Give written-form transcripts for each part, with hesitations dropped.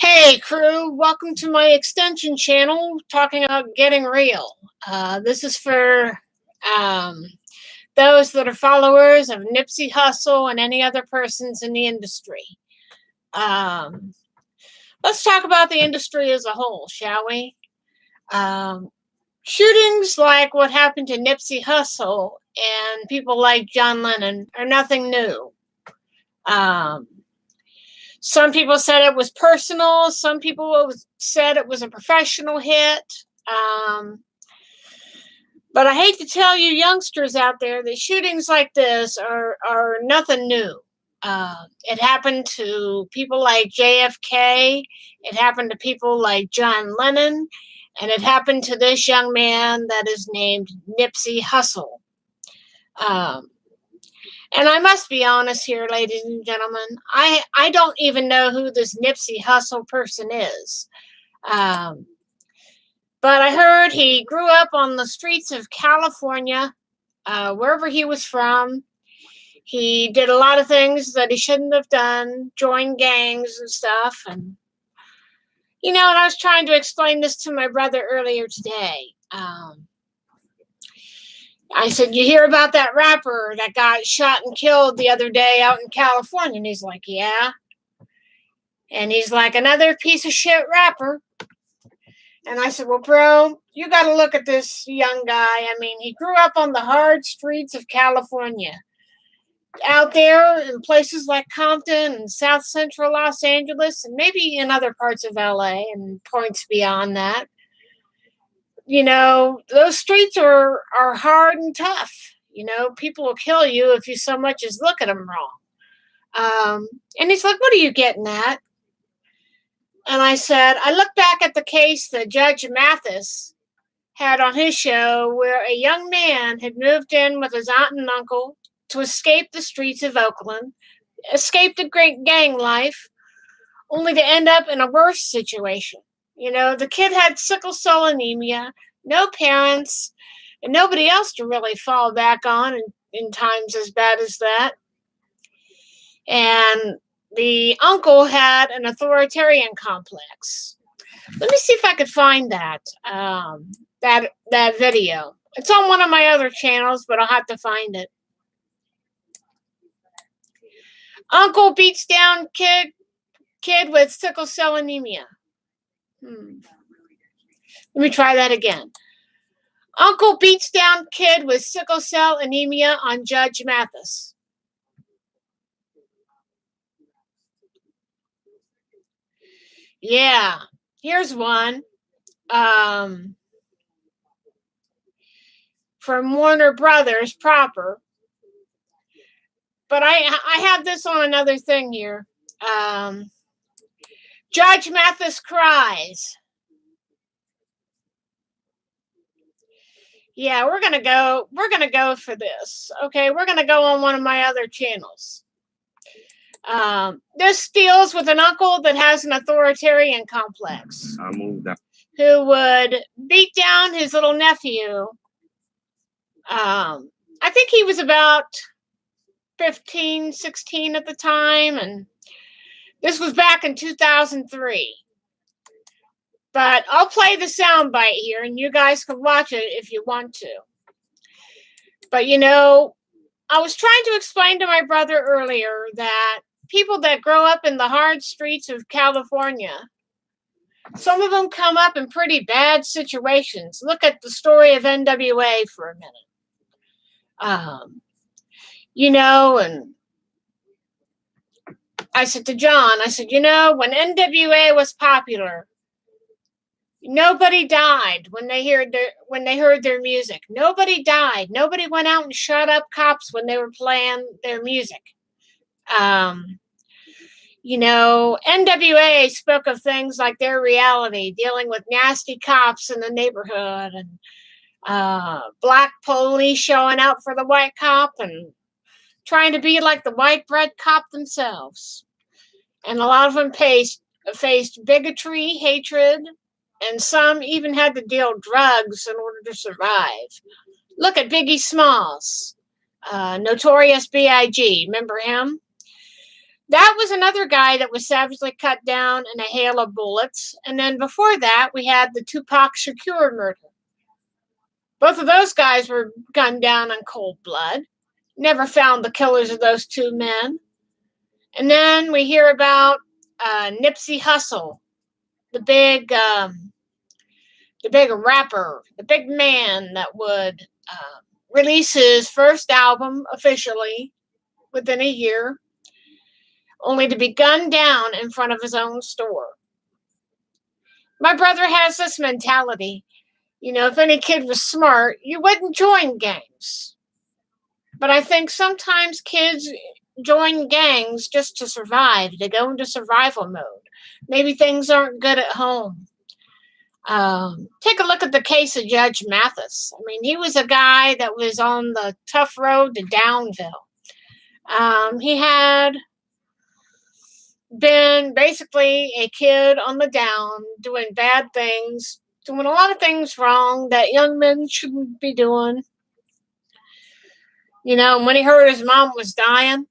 Hey crew, welcome to my extension channel talking about getting real. This is for those that are followers of Nipsy Hussel and any other persons in the industry. Let's talk about the industry as a whole, shall we? Shootings like what happened to Nipsey Hussel and people like John Lennon are nothing new. Some people said it was personal. Some people said it was a professional hit. But I hate to tell you youngsters out there that shootings like this are nothing new. It happened to people like JFK. It happened to people like John Lennon. And it happened to this young man that is named Nipsey Hussel. And I must be honest here, ladies and gentlemen, I don't even know who this Nipsey Hussel person is. But I heard he grew up on the streets of California, wherever he was from. He did a lot of things that he shouldn't have done, joined gangs and stuff. And I was trying to explain this to my brother earlier today. I said, you hear about that rapper that got shot and killed the other day out in California? And he's like, yeah. And he's like, another piece of shit rapper. And I said, well, bro, you got to look at this young guy. I mean, he grew up on the hard streets of California. Out there in places like Compton and South Central Los Angeles and maybe in other parts of LA and points beyond that. Those streets are hard and tough. People will kill you if you so much as look at them wrong. And he's like, what are you getting at? And I said, I look back at the case that Judge Mathis had on his show where a young man had moved in with his aunt and uncle to escape the streets of Oakland, escape the great gang life, only to end up in a worse situation. The kid had sickle cell anemia, no parents, and nobody else to really fall back on in times as bad as that. And the uncle had an authoritarian complex. Let me see if I could find that video. It's on one of my other channels, but I'll have to find it. Uncle beats down kid with sickle cell anemia. Let me try that again. Uncle beats down kid with sickle cell anemia on Judge Mathis. Yeah, here's one. From Warner Brothers proper. But I have this on another thing here. Judge Mathis cries. Yeah, we're gonna go for this. Okay, we're gonna go on one of my other channels. This deals with an uncle that has an authoritarian complex. I moved out. Who would beat down his little nephew. I think he was about 15, 16 at the time, and this was back in 2003. But I'll play the soundbite here, and you guys can watch it if you want to. But, I was trying to explain to my brother earlier that people that grow up in the hard streets of California, some of them come up in pretty bad situations. Look at the story of NWA for a minute. And I said to John, when NWA was popular, nobody died when they heard their music. Nobody died. Nobody went out and shot up cops when they were playing their music. NWA spoke of things like their reality, dealing with nasty cops in the neighborhood and black police showing out for the white cop and trying to be like the white bread cop themselves. And a lot of them faced bigotry, hatred, and some even had to deal drugs in order to survive. Look at Biggie Smalls, Notorious B.I.G. Remember him? That was another guy that was savagely cut down in a hail of bullets. And then before that, we had the Tupac Shakur murder. Both of those guys were gunned down in cold blood. Never found the killers of those two men. And then we hear about Nipsey Hussel, the big rapper, the big man that would release his first album officially within a year, only to be gunned down in front of his own store. My brother has this mentality. You know, if any kid was smart, you wouldn't join gangs. But I think sometimes kids join gangs just to survive. They go into survival mode. Maybe things aren't good at home. Take a look at the case of Judge Mathis. I mean, he was a guy that was on the tough road to Downville. He had been basically a kid on the down, doing bad things, doing a lot of things wrong that young men shouldn't be doing. You know, when he heard his mom was dying,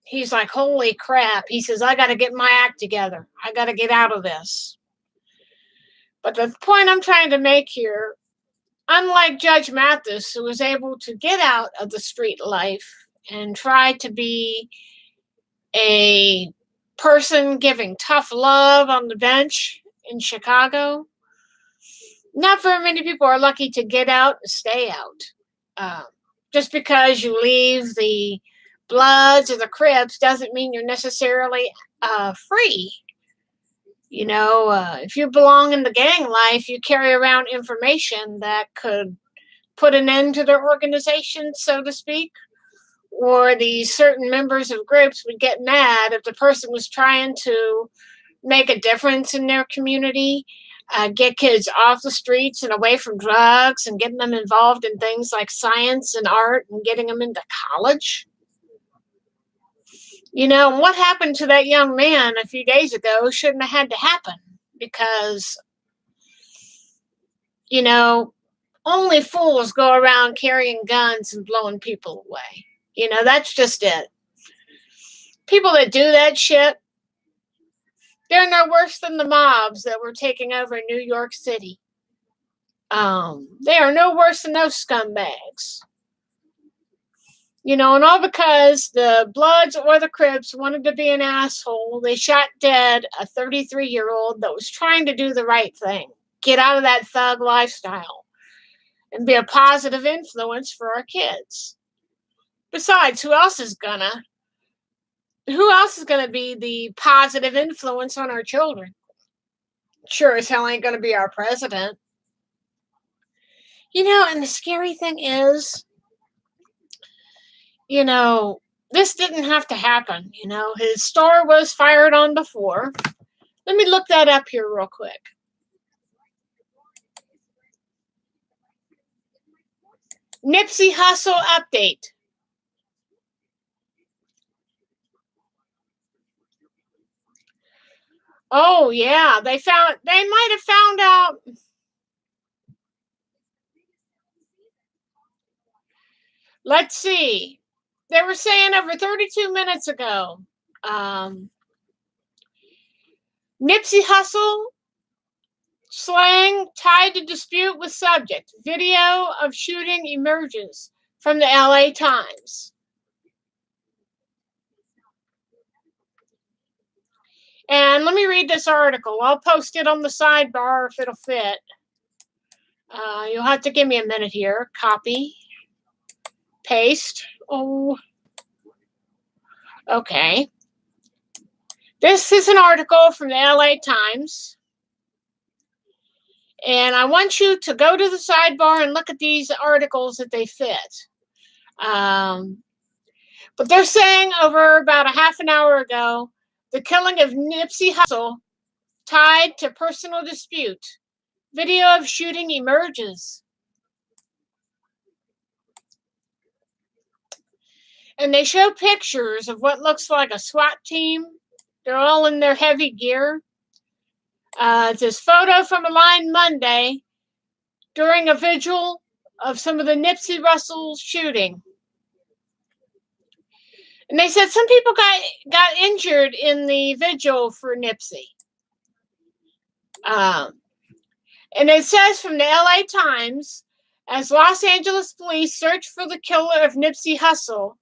he's like, holy crap. He says, I got to get my act together. I got to get out of this. But the point I'm trying to make here, unlike Judge Mathis, who was able to get out of the street life and try to be a person giving tough love on the bench in Chicago, not very many people are lucky to get out and stay out. Just because you leave the Bloods or the Crips doesn't mean you're necessarily free. You know, if you belong in the gang life, you carry around information that could put an end to their organization, so to speak. Or the certain members of groups would get mad if the person was trying to make a difference in their community, get kids off the streets and away from drugs and getting them involved in things like science and art and getting them into college. You know, what happened to that young man a few days ago shouldn't have had to happen because, you know, only fools go around carrying guns and blowing people away. You know, that's just it. People that do that shit, they're no worse than the mobs that were taking over New York City. They are no worse than those scumbags. You know, and all because the Bloods or the Crips wanted to be an asshole, they shot dead a 33-year-old that was trying to do the right thing. Get out of that thug lifestyle and be a positive influence for our kids. Besides, who else is gonna be the positive influence on our children? Sure as hell ain't gonna be our president. You know, and the scary thing is, you know, this didn't have to happen. You know, his store was fired on before. Let me look that up here real quick. Nipsey Hussel update. Oh yeah, they might have found out. Let's see. They were saying over 32 minutes ago, Nipsey Hussel slang tied to dispute with subject. Video of shooting emerges from the LA Times. And let me read this article. I'll post it on the sidebar if it'll fit. You'll have to give me a minute here. Copy. Paste. Oh. Okay. This is an article from the LA Times. And I want you to go to the sidebar and look at these articles that they fit. But they're saying over about a half an hour ago, the killing of Nipsey Hussel tied to personal dispute. Video of shooting emerges. And they show pictures of what looks like a SWAT team. They're all in their heavy gear. It's this photo from a line Monday during a vigil of some of the Nipsey Hussel shooting. And they said some people got injured in the vigil for Nipsey. And it says from the LA Times, as Los Angeles police search for the killer of Nipsey Hussel,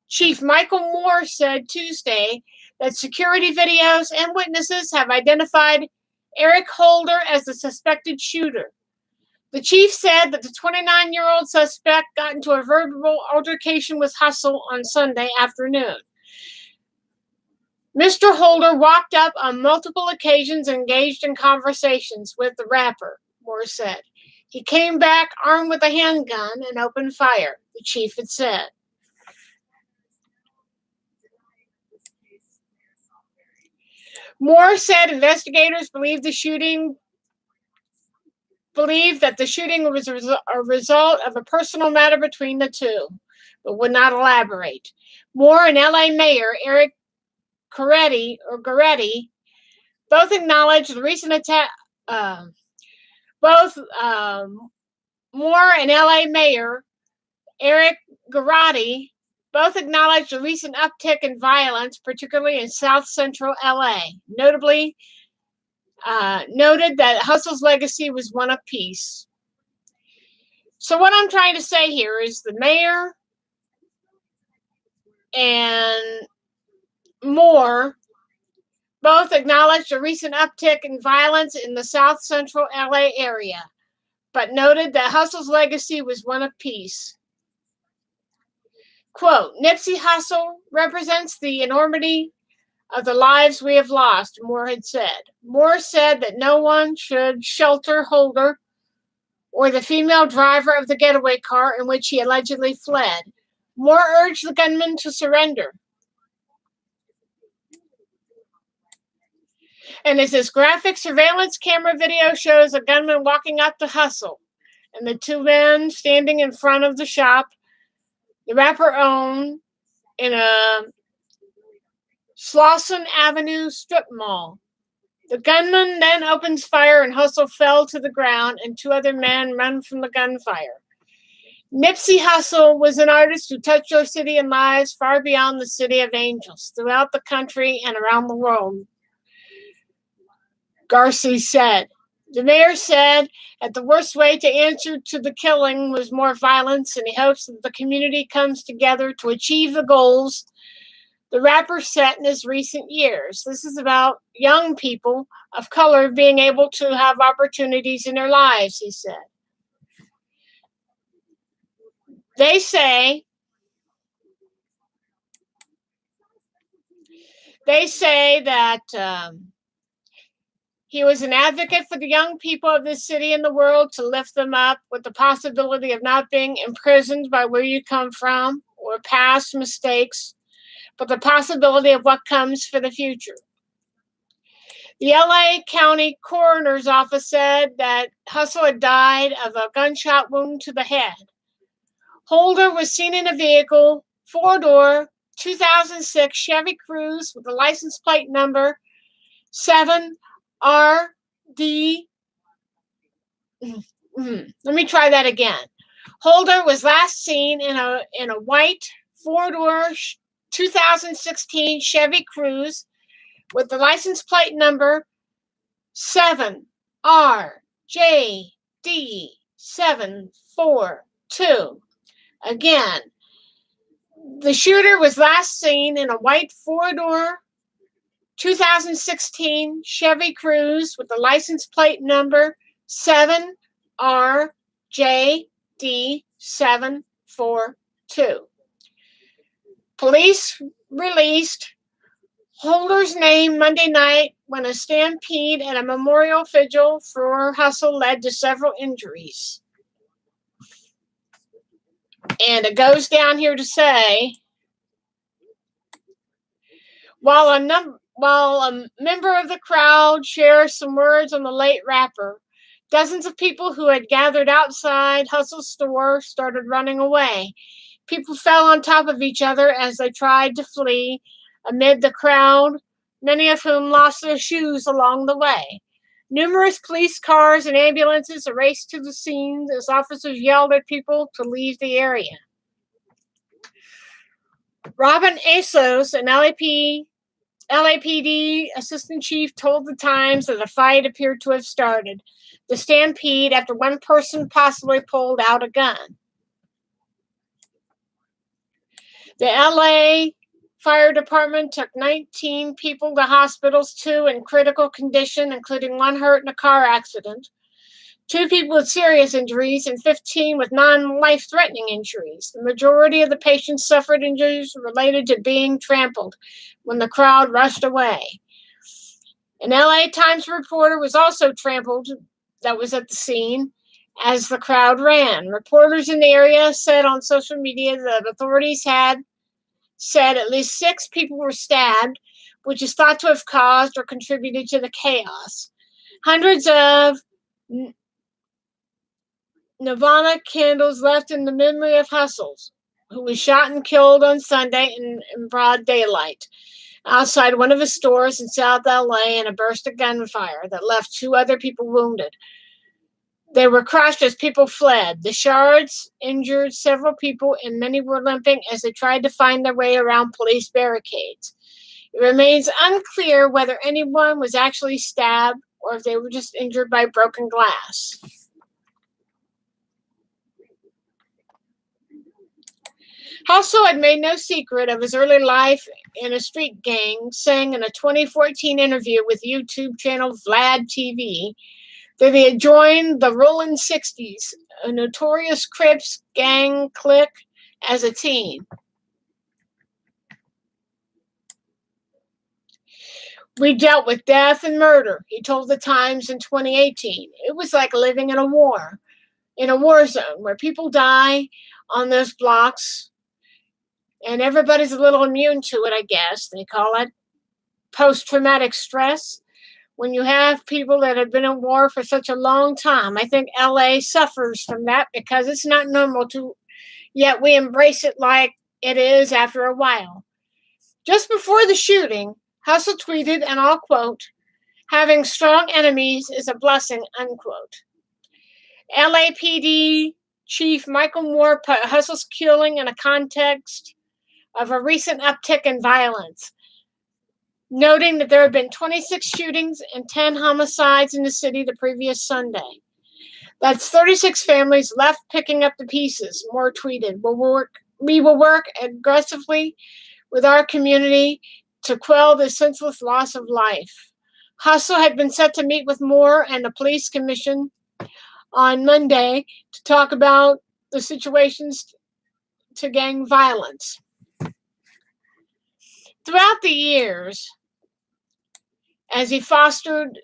Chief Michael Moore said Tuesday that security videos and witnesses have identified Eric Holder as the suspected shooter. The chief said that the 29-year-old suspect got into a verbal altercation with Hussel on Sunday afternoon. Mr. Holder walked up on multiple occasions and engaged in conversations with the rapper, Moore said. He came back armed with a handgun and opened fire, the chief had said. Moore said investigators believe that the shooting was a result of a personal matter between the two, but would not elaborate. Moore and LA Mayor Eric Goretti both acknowledged the recent attack. Moore and LA Mayor Eric Goretti both acknowledged the recent uptick in violence, particularly in South Central LA. Noted that Hussel's legacy was one of peace. So what I'm trying to say here is the mayor and Moore both acknowledged a recent uptick in violence in the South Central LA area, but noted that Hussel's legacy was one of peace. Quote, Nipsey Hussel represents the enormity of the lives we have lost, Moore had said. Moore said that no one should shelter Holder or the female driver of the getaway car in which he allegedly fled. Moore urged the gunman to surrender. And as this graphic surveillance camera video shows a gunman walking up to Hussel and the two men standing in front of the shop the rapper owned in a Slauson Avenue strip mall. The gunman then opens fire and Hussel fell to the ground and two other men run from the gunfire. Nipsey Hussel was an artist who touched our city and lives far beyond the city of angels, throughout the country and around the world, Garcia said. The mayor said that the worst way to answer to the killing was more violence, and he hopes that the community comes together to achieve the goals the rapper set in his recent years. This is about young people of color being able to have opportunities in their lives, he said. They say that he was an advocate for the young people of this city and the world to lift them up with the possibility of not being imprisoned by where you come from or past mistakes, but the possibility of what comes for the future. The LA County Coroner's Office said that Hussel had died of a gunshot wound to the head. Holder was seen in a vehicle, four-door, 2006 Chevy Cruze with the license plate number 7RD. Let me try that again. Holder was last seen in a white four-door 2016 Chevy Cruze with the license plate number 7RJD742. Again, the shooter was last seen in a white four-door 2016 Chevy Cruze with the license plate number 7RJD742. Police released Holder's name Monday night when a stampede at a memorial vigil for Hussel led to several injuries. And it goes down here to say, while a member of the crowd shares some words on the late rapper, dozens of people who had gathered outside Hussel's store started running away. People fell on top of each other as they tried to flee amid the crowd, many of whom lost their shoes along the way. Numerous police cars and ambulances raced to the scene as officers yelled at people to leave the area. Robin Asos, an LAPD assistant chief, told the Times that a fight appeared to have started. The stampede after one person possibly pulled out a gun. The LA Fire Department took 19 people to hospitals, 2 in critical condition, including 1 hurt in a car accident, 2 people with serious injuries, and 15 with non-life-threatening injuries. The majority of the patients suffered injuries related to being trampled when the crowd rushed away. An LA Times reporter was also trampled that was at the scene as the crowd ran. Reporters in the area said on social media that authorities had said at least 6 people were stabbed, which is thought to have caused or contributed to the chaos. Hundreds of Nirvana candles left in the memory of Hussel, who was shot and killed on Sunday in broad daylight outside one of his stores in South LA in a burst of gunfire that left 2 other people wounded. They were crushed as people fled. The shards injured several people, and many were limping as they tried to find their way around police barricades. It remains unclear whether anyone was actually stabbed or if they were just injured by broken glass. Hussel had made no secret of his early life in a street gang, saying in a 2014 interview with YouTube channel Vlad TV that he had joined the Rollin' 60s, a notorious Crips gang clique, as a teen. We dealt with death and murder, he told the Times in 2018. It was like living in a war zone where people die on those blocks, and everybody's a little immune to it, I guess. They call it post-traumatic stress. When you have people that have been in war for such a long time, I think LA suffers from that because it's not normal to, yet we embrace it like it is after a while. Just before the shooting, Hussel tweeted, and I'll quote, "Having strong enemies is a blessing," unquote. LAPD Chief Michael Moore put Hussel's killing in a context of a recent uptick in violence, noting that there have been 26 shootings and 10 homicides in the city the previous Sunday. That's 36 families left picking up the pieces, Moore tweeted. We will work aggressively with our community to quell this senseless loss of life. Hussel had been set to meet with Moore and the police commission on Monday to talk about the situations to gang violence. Throughout the years, as he fostered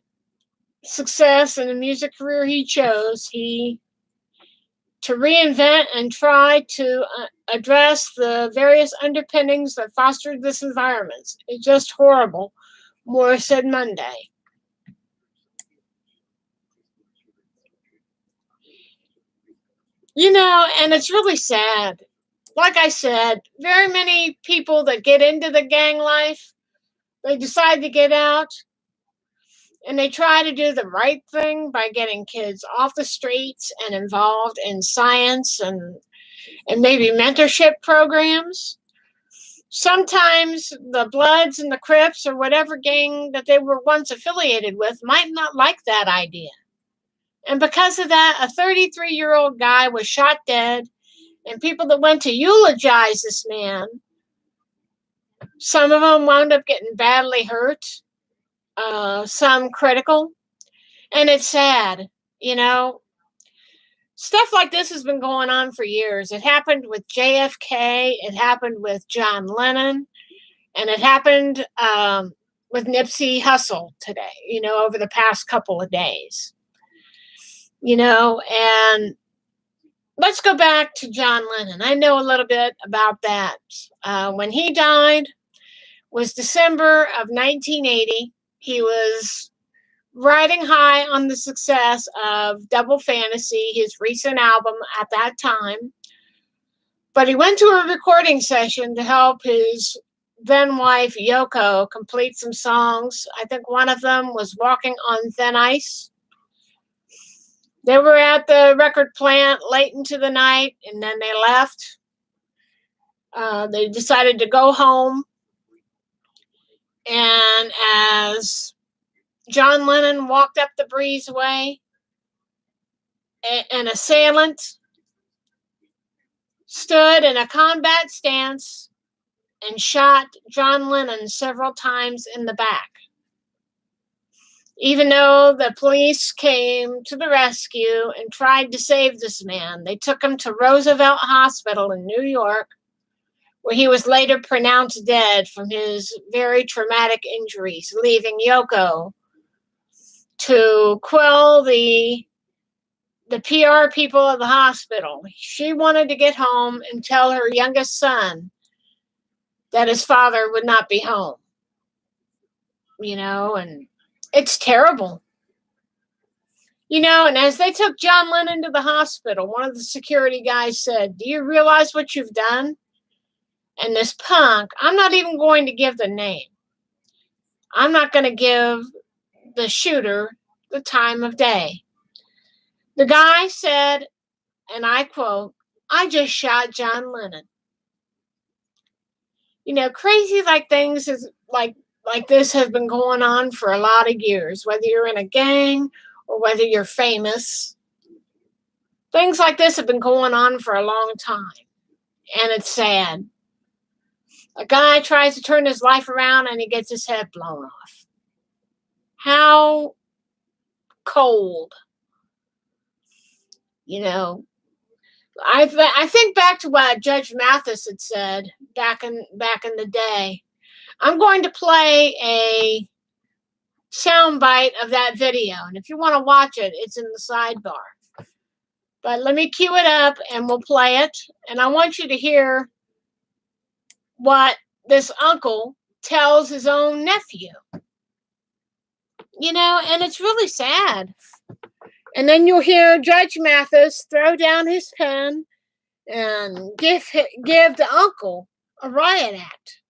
success in the music career he chose, to reinvent and try to address the various underpinnings that fostered this environment. It's just horrible, Moore said Monday. And it's really sad. Like I said, very many people that get into the gang life, they decide to get out, and they try to do the right thing by getting kids off the streets and involved in science and maybe mentorship programs. Sometimes the Bloods and the Crips or whatever gang that they were once affiliated with might not like that idea. And because of that, a 33-year-old guy was shot dead, and people that went to eulogize this man, some of them wound up getting badly hurt, some critical. And it's sad, Stuff like this has been going on for years. It happened with JFK, it happened with John Lennon, and it happened with Nipsey Hussel today, over the past couple of days. And let's go back to John Lennon. I know a little bit about that. When he died was December of 1980. He was riding high on the success of Double Fantasy, his recent album at that time. But he went to a recording session to help his then wife Yoko complete some songs. I think one of them was Walking on Thin Ice. They were at the record plant late into the night, and then they left. They decided to go home, and as John Lennon walked up the breezeway, an assailant stood in a combat stance and shot John Lennon several times in the back. Even though the police came to the rescue and tried to save this man, they took him to Roosevelt Hospital in New York, where he was later pronounced dead from his very traumatic injuries, leaving Yoko to quell the PR people of the hospital. She wanted to get home and tell her youngest son that his father would not be home. And it's terrible. And as they took John Lennon to the hospital, one of the security guys said, "Do you realize what you've done?" And this punk, I'm not even going to give the name. I'm not going to give the shooter the time of day. The guy said, and I quote, "I just shot John Lennon." Crazy like things is like this have been going on for a lot of years, whether you're in a gang or whether you're famous. Things like this have been going on for a long time, and it's sad. A guy tries to turn his life around and he gets his head blown off. How cold. I think back to what Judge Mathis had said back in the day. I'm going to play a soundbite of that video, and if you want to watch it, it's in the sidebar. But let me cue it up and we'll play it, and I want you to hear what this uncle tells his own nephew. And it's really sad. And then you'll hear Judge Mathis throw down his pen and give the uncle a riot act.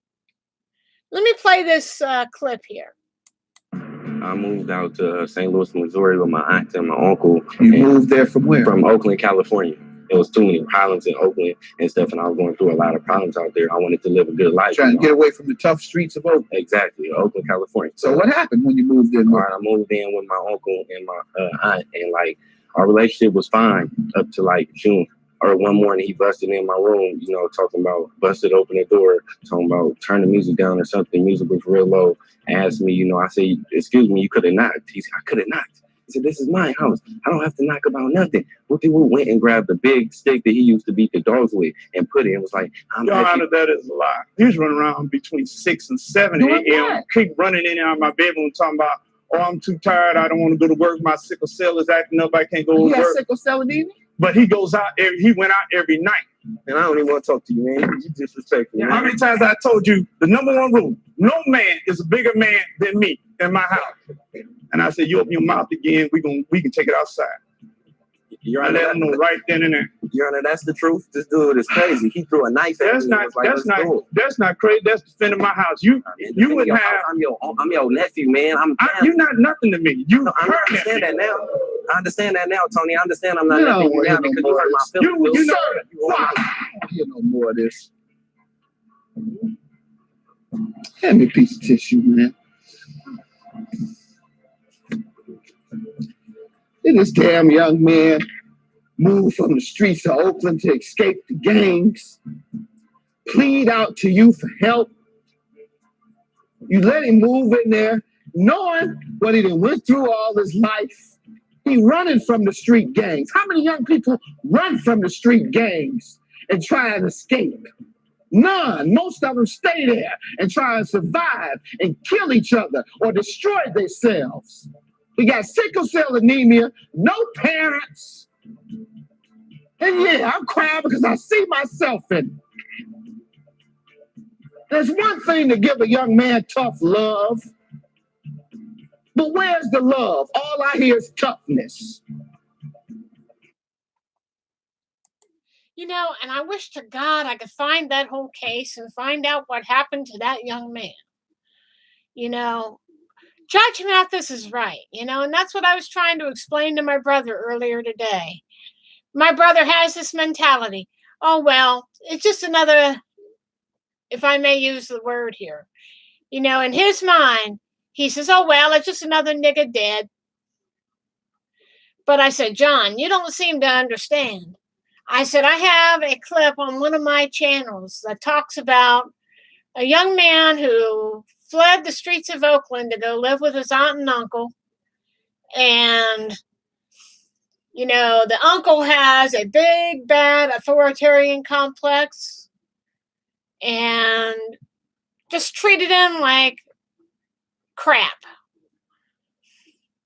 Let me play this clip here. I moved out to St. Louis, Missouri with my aunt and my uncle. You moved there from where? From Oakland, California. It was too many problems in Oakland and stuff, and I was going through a lot of problems out there. I wanted to live a good life. Trying to get away from the tough streets of Oakland. Exactly, Oakland, California. So what happened when you moved in? All right, I moved in with my uncle and my aunt, and our relationship was fine up to June. Or one morning he busted in my room, talking about busted open the door, talking about turn the music down or something. Music was real low. Asked me, I said, "Excuse me, you could have knocked." He said, "I could have knocked." He said, "This is my house. I don't have to knock about nothing." People went and grabbed the big stick that he used to beat the dogs with and put it and was like, Your Honor, that is a lie. He was running around between 6 and 7 a.m. Keep running in and out of my bedroom talking about, "Oh, I'm too tired. I don't want to go to work. My sickle cell is acting up. I can't go to work." You got sickle cell anemia? But he goes out. He went out every night. And I don't even want to talk to you, man. You disrespectful. How many times I told you the number one rule: no man is a bigger man than me in my house. And I said, "You open your mouth again, we can take it outside." Your I Honor, let him know right then and there. Your Honor, that's the truth. This dude is crazy. He threw a knife at me. That's not crazy. That's defending my house. You would have. I'm your nephew, man. You're not nothing to me. I understand that now. I understand that now, Tony. I understand I'm not nephew you now because you hurt my feelings. You know more of this. Hand me a piece of tissue, man. This damn young man moved from the streets of Oakland to escape the gangs, plead out to you for help. You let him move in there, knowing what he done went through all his life. He running from the street gangs. How many young people run from the street gangs and try and escape? None. Most of them stay there and try and survive and kill each other or destroy themselves. We got sickle cell anemia, no parents. And yeah, I'm crying because I see myself in it. There's one thing to give a young man tough love, but where's the love? All I hear is toughness. And I wish to God I could find that whole case and find out what happened to that young man. Judge Mathis is right, and that's what I was trying to explain to my brother earlier today. My brother has this mentality. Oh, well, it's just another if I may use the word here. You know, in his mind, he says, oh, well, it's just another nigga dead. But I said, John, you don't seem to understand. I said, I have a clip on one of my channels that talks about a young man who fled the streets of Oakland to go live with his aunt and uncle. And, you know, the uncle has a big, bad authoritarian complex and just treated him like crap.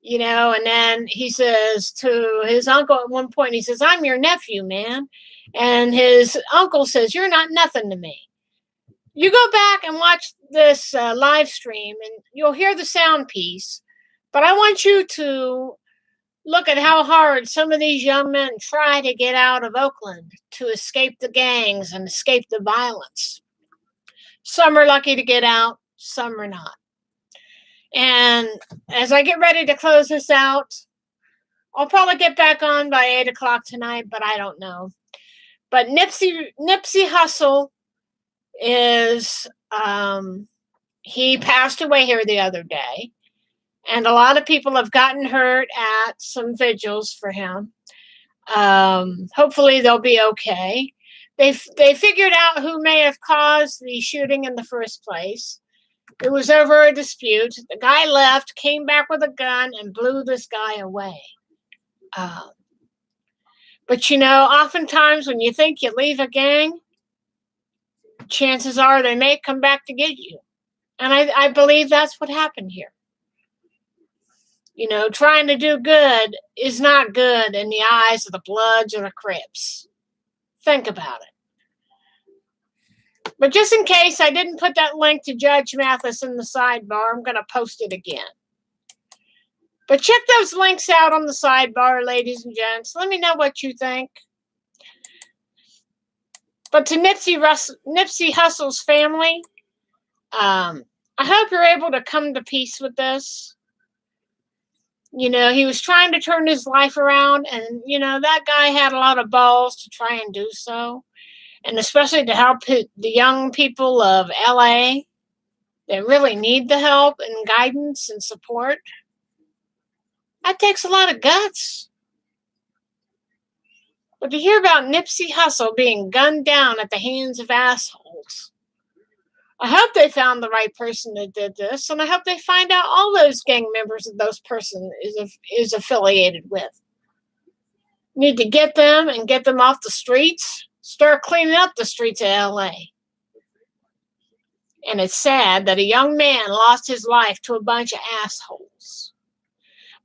You know, and then he says to his uncle at one point, he says, I'm your nephew, man. And his uncle says, you're not nothing to me. You go back and watch this live stream and you'll hear the sound piece. But I want you to look at how hard some of these young men try to get out of Oakland to escape the gangs and escape the violence. Some are lucky to get out, some are not. And as I get ready to close this out, I'll probably get back on by 8 o'clock tonight, but I don't know. But Nipsy Hussel is, he passed away here the other day. And a lot of people have gotten hurt at some vigils for him. Hopefully they'll be okay. They figured out who may have caused the shooting in the first place. It was over a dispute. The guy left, came back with a gun, and blew this guy away. But, you know, oftentimes when you think you leave a gang, chances are they may come back to get you. And I believe that's what happened here. You know, trying to do good is not good in the eyes of the Bloods or the Crips. Think about it. But just in case I didn't put that link to Judge Mathis in the sidebar, I'm going to post it again. But check those links out on the sidebar, ladies and gents. Let me know what you think. But to Nipsey Hussel's family, I hope you're able to come to peace with this. You know, he was trying to turn his life around, and, you know, that guy had a lot of balls to try and do so. And especially to help the young people of LA that really need the help and guidance and support. That takes a lot of guts. But to hear about Nipsey Hussel being gunned down at the hands of assholes, I hope they found the right person that did this, and I hope they find out all those gang members that those person is affiliated with. Need to get them and get them off the streets. Start cleaning up the streets of LA. And it's sad that a young man lost his life to a bunch of assholes.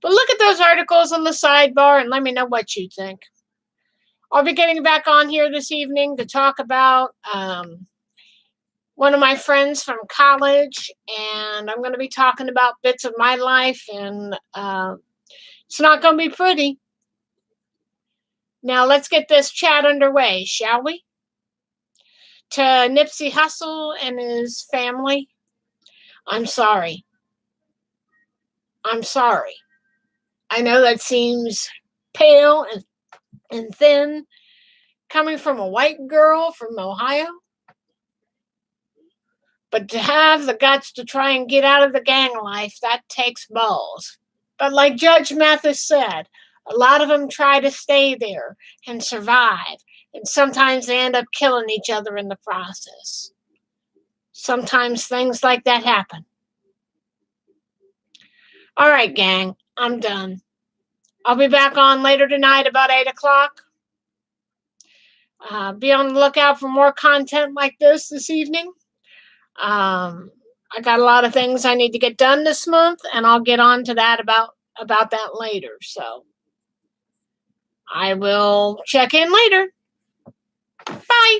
But look at those articles on the sidebar and let me know what you think. I'll be getting back on here this evening to talk about one of my friends from college, and I'm going to be talking about bits of my life, and it's not going to be pretty. Now let's get this chat underway, shall we? To Nipsey Hussel and his family, I'm sorry. I'm sorry. I know that seems pale and thin coming from a white girl from Ohio. But to have the guts to try and get out of the gang life, that takes balls. But like Judge Mathis said, a lot of them try to stay there and survive. And sometimes they end up killing each other in the process. Sometimes things like that happen. All right, gang, I'm done. I'll be back on later tonight about 8 o'clock. Be on the lookout for more content like this evening. I got a lot of things I need to get done this month, and I'll get on to that about that later. So I will check in later. Bye.